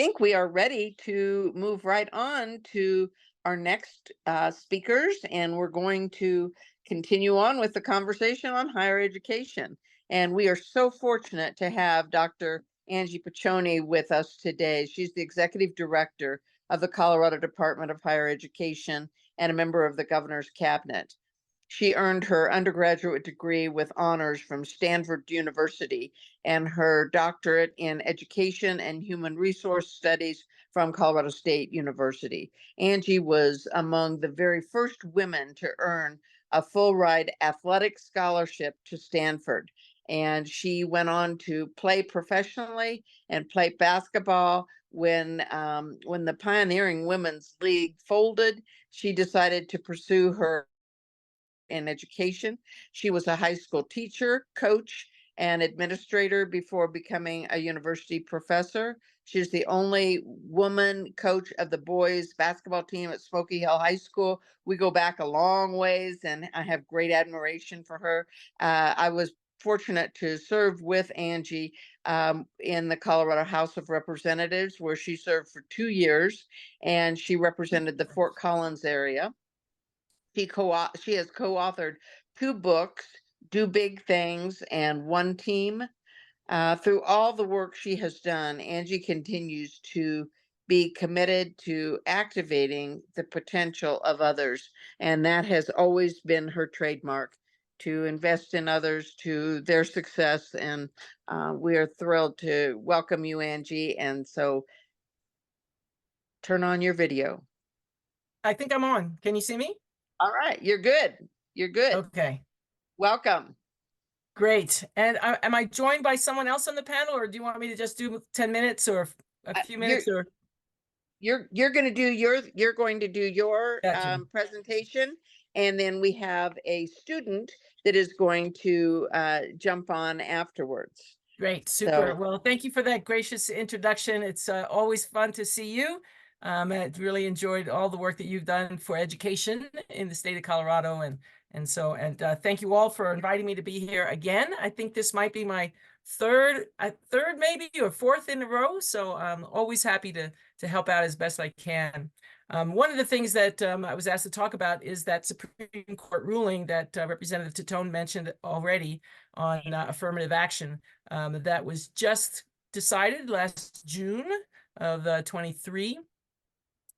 think we are ready to move right on to our next speakers, and we're going to continue on with the conversation on higher education. And we are so fortunate to have Dr. Angie Paccione with us today. She's the executive director of the Colorado Department of Higher Education and a member of the governor's cabinet. She earned her undergraduate degree with honors from Stanford University and her doctorate in education and human resource studies from Colorado State University. Angie was among the very first women to earn a full ride athletic scholarship to Stanford. And she went on to play professionally and play basketball. When the pioneering women's league folded, she decided to pursue her in education. She was a high school teacher, coach, and administrator before becoming a university professor. She's the only woman coach of the boys basketball team at Smoky Hill High School. We go back a long ways, and I have great admiration for her. I was fortunate to serve with Angie in the Colorado House of Representatives, where she served for 2 years, and she represented the Fort Collins area. She has co-authored two books, Do Big Things and One Team. Through all the work she has done, Angie continues to be committed to activating the potential of others, and that has always been her trademark, to invest in others to their success. And we are thrilled to welcome you, Angie. And so turn on your video. I think I'm on. Can you see me? All right, you're good. You're good. Okay, Welcome. great. And am I joined by someone else on the panel, or do you want me to just do 10 minutes or a Uh, few you're minutes or? you're going to do your Gotcha. presentation, and then we have a student that is going to jump on afterwards. Great, super. So Well, thank you for that gracious introduction. It's always fun to see you. I really enjoyed all the work that you've done for education in the state of Colorado, and thank you all for inviting me to be here again. I think this might be my third maybe or fourth in a row. So I'm always happy to help out as best I can. One of the things that I was asked to talk about is that Supreme Court ruling that Representative Titone mentioned already on affirmative action that was just decided last June of 23.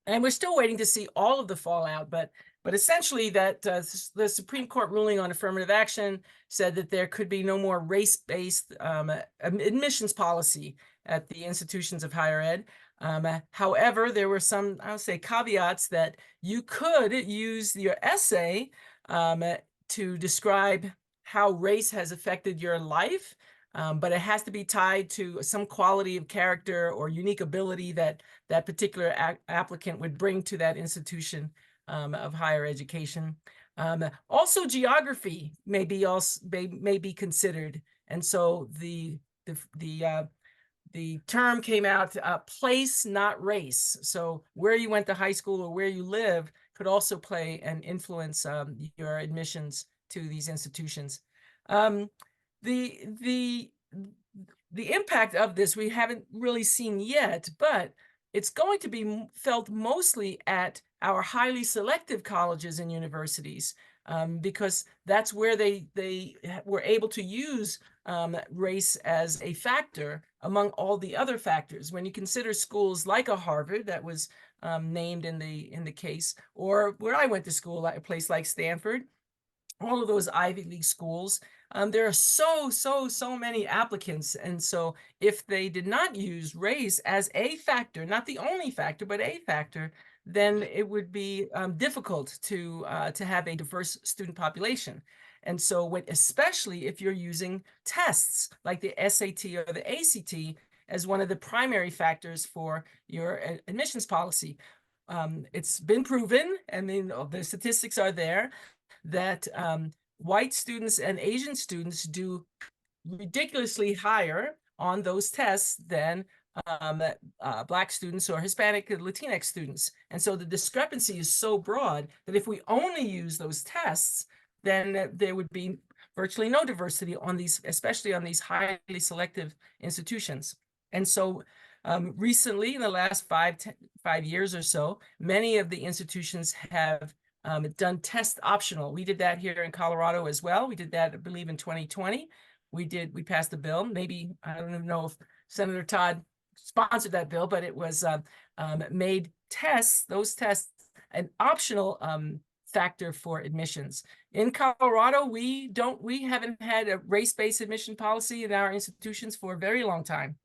And we're still waiting to see all of the fallout, but essentially that the Supreme Court ruling on affirmative action said that there could be no more race-based admissions policy at the institutions of higher ed. However, there were some, I would say, caveats that you could use your essay to describe how race has affected your life, but it has to be tied to some quality of character or unique ability that that particular applicant would bring to that institution of higher education. Also, geography may be considered, and so the term came out, place, not race. So where you went to high school or where you live could also play and influence your admissions to these institutions. The impact of this we haven't really seen yet, but it's going to be felt mostly at our highly selective colleges and universities, because that's where they were able to use race as a factor among all the other factors. When you consider schools like a Harvard that was named in the case, or where I went to school, a place like Stanford, all of those Ivy League schools, there are so many applicants. And so if they did not use race as a factor, not the only factor, but a factor, then it would be difficult to have a diverse student population. And so especially if you're using tests like the SAT or the ACT as one of the primary factors for your admissions policy. It's been proven, and the statistics are there, that white students and Asian students do ridiculously higher on those tests than Black students or Hispanic and Latinx students. And so the discrepancy is so broad that if we only use those tests, then there would be virtually no diversity on these, especially on these highly selective institutions. And so Recently, in the last 5 years or so, many of the institutions have done test optional. We did that here in Colorado as well. We did that, I believe, in 2020. We passed a bill. Maybe, I don't even know if Senator Todd sponsored that bill, but it was made those tests, an optional factor for admissions. In Colorado, we haven't had a race-based admission policy in our institutions for a very long time.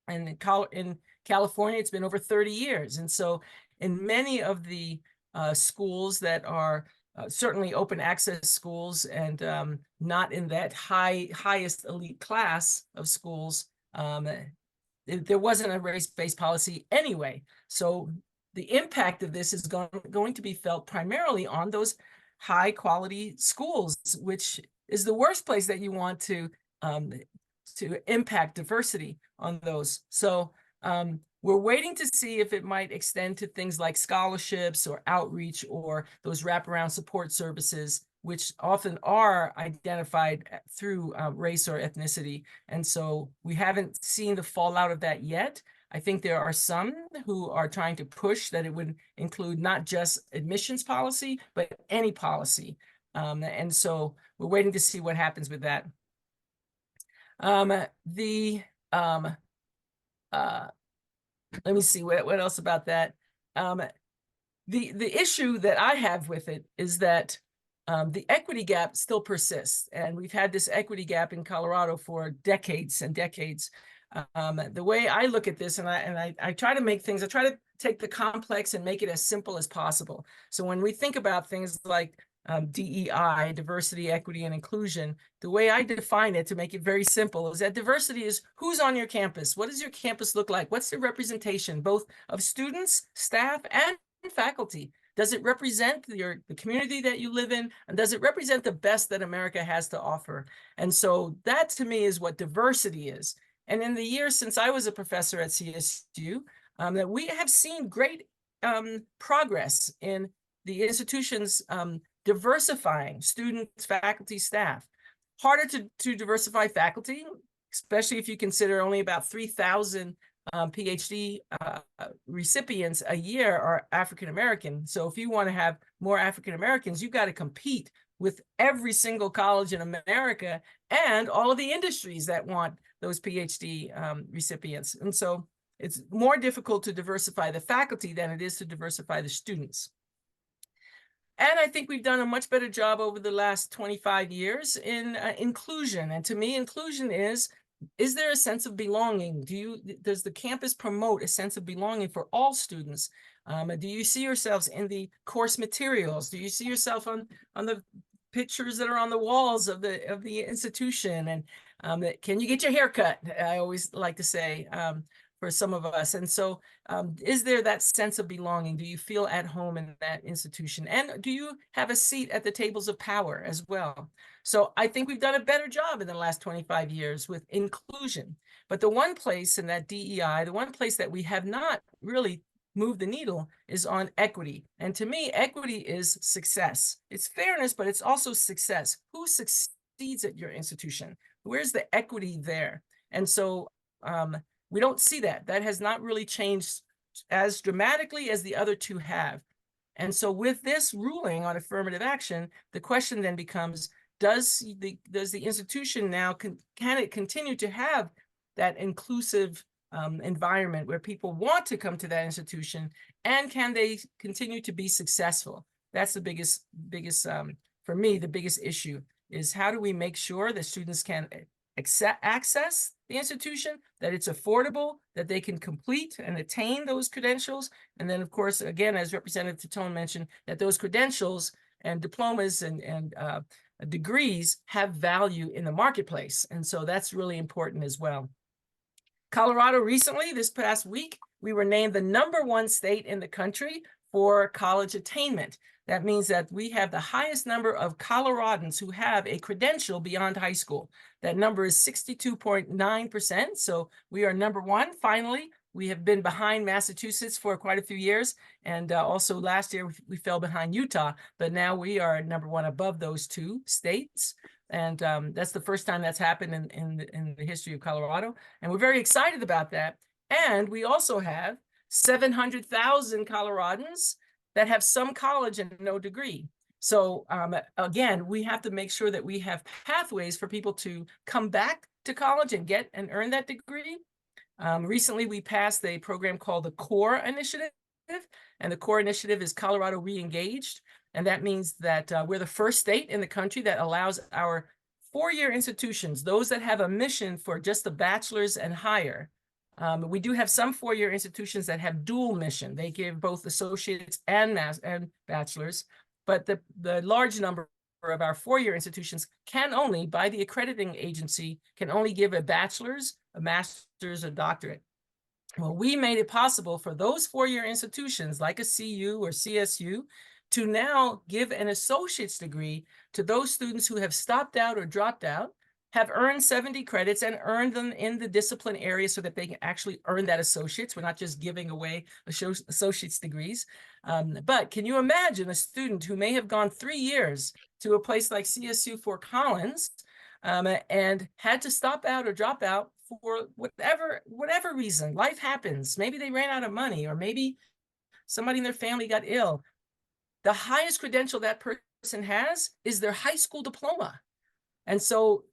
And in California, it's been over 30 years. And so in many of the schools that are certainly open access schools and not in that highest elite class of schools, there wasn't a race-based policy anyway. So the impact of this is going to be felt primarily on those high quality schools, which is the worst place that you want to impact diversity on those. So we're waiting to see if it might extend to things like scholarships or outreach or those wraparound support services, which often are identified through race or ethnicity. And so we haven't seen the fallout of that yet. I think there are some who are trying to push that it would include not just admissions policy, but any policy. And so we're waiting to see what happens with that. Let me see what else about that. The issue that I have with it is that the equity gap still persists, and we've had this equity gap in Colorado for decades and decades. The way I look at this, and I try to make things, I try to take the complex and make it as simple as possible. So when we think about things like DEI, diversity, equity, and inclusion, the way I define it to make it very simple is that diversity is who's on your campus. What does your campus look like? What's the representation, both of students, staff, and faculty? Does it represent the community that you live in? And does it represent the best that America has to offer? And so that to me is what diversity is. And in the years since I was a professor at CSU, that we have seen great progress in the institutions diversifying students, faculty, staff. Harder to diversify faculty, especially if you consider only about 3,000 PhD recipients a year are African American. So if you want to have more African Americans, you've got to compete with every single college in America and all of the industries that want those PhD recipients. And so it's more difficult to diversify the faculty than it is to diversify the students. And I think we've done a much better job over the last 25 years in inclusion. And to me, inclusion is there a sense of belonging? Does the campus promote a sense of belonging for all students? Do you see yourselves in the course materials? Do you see yourself on the pictures that are on the walls of the institution? And can you get your hair cut? I always like to say for some of us. And so is there that sense of belonging? Do you feel at home in that institution? And do you have a seat at the tables of power as well? So I think we've done a better job in the last 25 years with inclusion. But the one place in that DEI, the one place that we have not really moved the needle is on equity. And to me, equity is success. It's fairness, but it's also success. Who succeeds at your institution? Where's the equity there? And so we don't see that. That has not really changed as dramatically as the other two have. And so with this ruling on affirmative action, the question then becomes, does the institution now, can it continue to have that inclusive environment where people want to come to that institution, and can they continue to be successful? That's the biggest for me, the biggest issue is how do we make sure that students can access the institution, that it's affordable, that they can complete and attain those credentials. And then, of course, again, as Representative Titone mentioned, that those credentials and diplomas and degrees have value in the marketplace. And so that's really important as well. Colorado recently, this past week, we were named the #1 state in the country for college attainment. That means that we have the highest number of Coloradans who have a credential beyond high school. That number is 62.9%. So we are #1 finally. We have been behind Massachusetts for quite a few years. And also last year, we fell behind Utah, but now we are #1 above those two states. And that's the first time that's happened in the history of Colorado. And we're very excited about that. And we also have 700,000 Coloradans that have some college and no degree. So again, we have to make sure that we have pathways for people to come back to college and get and earn that degree. Recently, we passed a program called the CORE Initiative, and the CORE Initiative is Colorado Reengaged. And that means that we're the first state in the country that allows our four-year institutions, those that have a mission for just a bachelor's and higher. We do have some four-year institutions that have dual mission. They give both associates and bachelor's, but the large number of our four-year institutions can only, by the accrediting agency, can only give a bachelor's, a master's, or doctorate. Well, we made it possible for those four-year institutions like a CU or CSU to now give an associate's degree to those students who have stopped out or dropped out, have earned 70 credits and earned them in the discipline area so that they can actually earn that associate's. We're not just giving away associate's degrees. But can you imagine a student who may have gone 3 years to a place like CSU Fort Collins and had to stop out or drop out for whatever reason? Life happens. Maybe they ran out of money, or maybe somebody in their family got ill. The highest credential that person has is their high school diploma. And so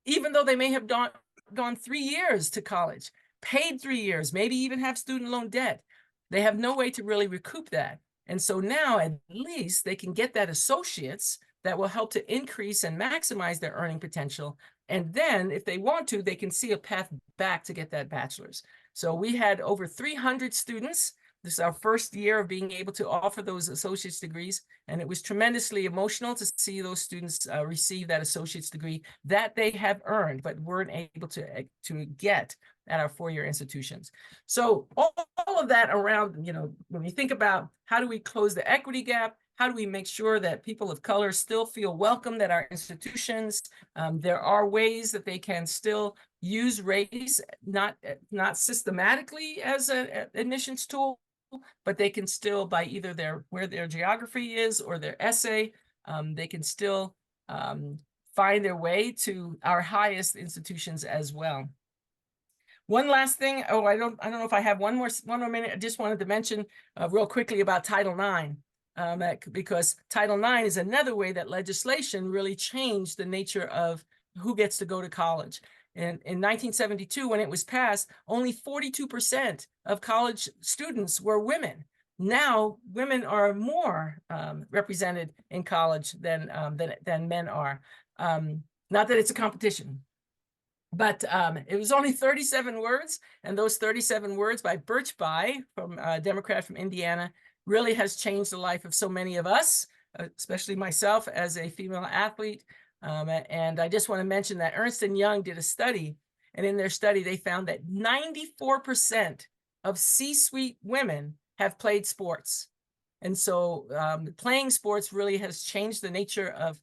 even though they may have gone 3 years to college, paid 3 years, maybe even have student loan debt, they have no way to really recoup that. And so now at least they can get that associate's that will help to increase and maximize their earning potential. And then if they want to, they can see a path back to get that bachelor's. So we had over 300 students. This is our first year of being able to offer those associate's degrees. And it was tremendously emotional to see those students receive that associate's degree that they have earned, but weren't able to get at our four-year institutions. So all of that around, when we think about how do we close the equity gap, how do we make sure that people of color still feel welcomed at our institutions? There are ways that they can still use race, not systematically as an admissions tool, but they can still, by either where their geography is or their essay, they can still find their way to our highest institutions as well. One last thing. Oh, I don't know if I have one more minute. I just wanted to mention real quickly about Title IX. Because Title IX is another way that legislation really changed the nature of who gets to go to college. And in 1972, when it was passed, only 42% of college students were women. Now, women are more represented in college than men are. Not that it's a competition, but it was only 37 words, and those 37 words by Birch Bayh, a Democrat from Indiana, really has changed the life of so many of us, especially myself as a female athlete. And I just want to mention that Ernst & Young did a study, and in their study, they found that 94% of C-suite women have played sports. And so playing sports really has changed the nature of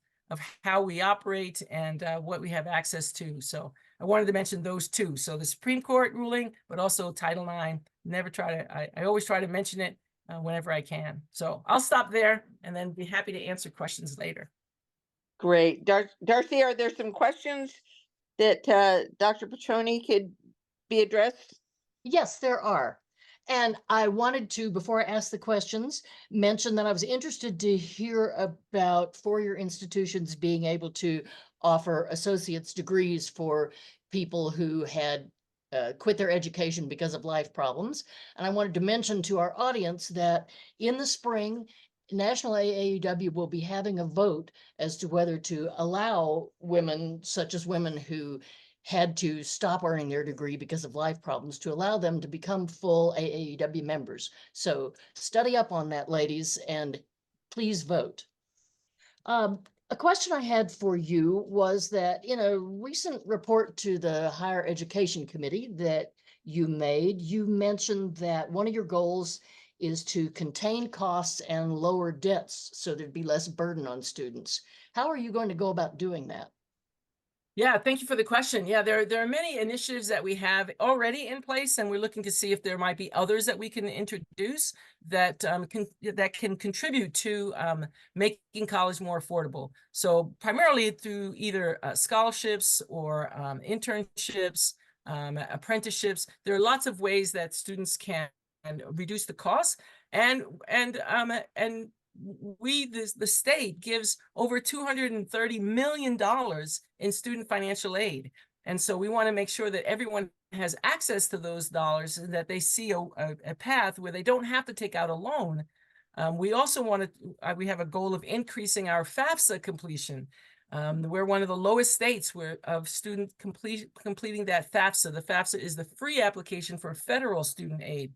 how we operate and what we have access to. So I wanted to mention those two. So the Supreme Court ruling, but also Title IX. I always try to mention it whenever I can. So I'll stop there and then be happy to answer questions later. Great. Darcy, are there some questions that Dr. Paccione could be addressed? Yes, there are. And I wanted to, before I ask the questions, mention that I was interested to hear about four-year institutions being able to offer associate's degrees for people who had quit their education because of life problems. And I wanted to mention to our audience that in the spring, National AAUW will be having a vote as to whether to allow women, such as women who had to stop earning their degree because of life problems, to allow them to become full AAUW members. So study up on that, ladies, and please vote. A question I had for you was that in a recent report to the Higher Education Committee that you made, you mentioned that one of your goals is to contain costs and lower debts so there'd be less burden on students. How are you going to go about doing that? Yeah, thank you for the question. Yeah, there are many initiatives that we have already in place, and we're looking to see if there might be others that we can introduce that can contribute to making college more affordable. So primarily through either scholarships or internships, apprenticeships. There are lots of ways that students can reduce the costs, and the state gives over $230 million in student financial aid. And so we want to make sure that everyone has access to those dollars and that they see a path where they don't have to take out a loan. We also want to, we have a goal of increasing our FAFSA completion. We're one of the lowest states of student completing that FAFSA. The FAFSA is the free application for federal student aid.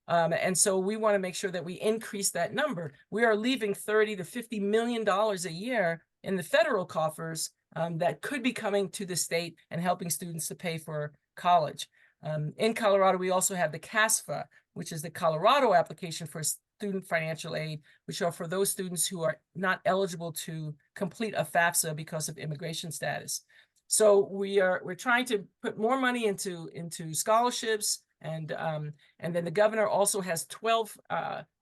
And so we want to make sure that we increase that number. We are leaving $30 to $50 million a year in the federal coffers that could be coming to the state and helping students to pay for college. In Colorado, we also have the CASFA, which is the Colorado application for student financial aid, which are for those students who are not eligible to complete a FAFSA because of immigration status. So we're trying to put more money into scholarships. And then the governor also has 12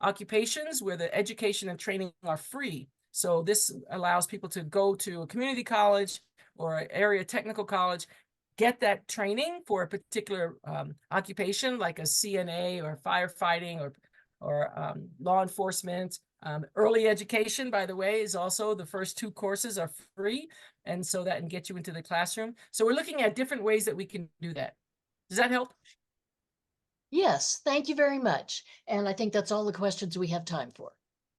occupations where the education and training are free. So this allows people to go to a community college or an area technical college, get that training for a particular occupation, like a CNA or firefighting or law enforcement. Early education, by the way, is also the first 2 courses are free. And so that can get you into the classroom. So we're looking at different ways that we can do that. Does that help? Yes, thank you very much. And I think that's all the questions we have time for.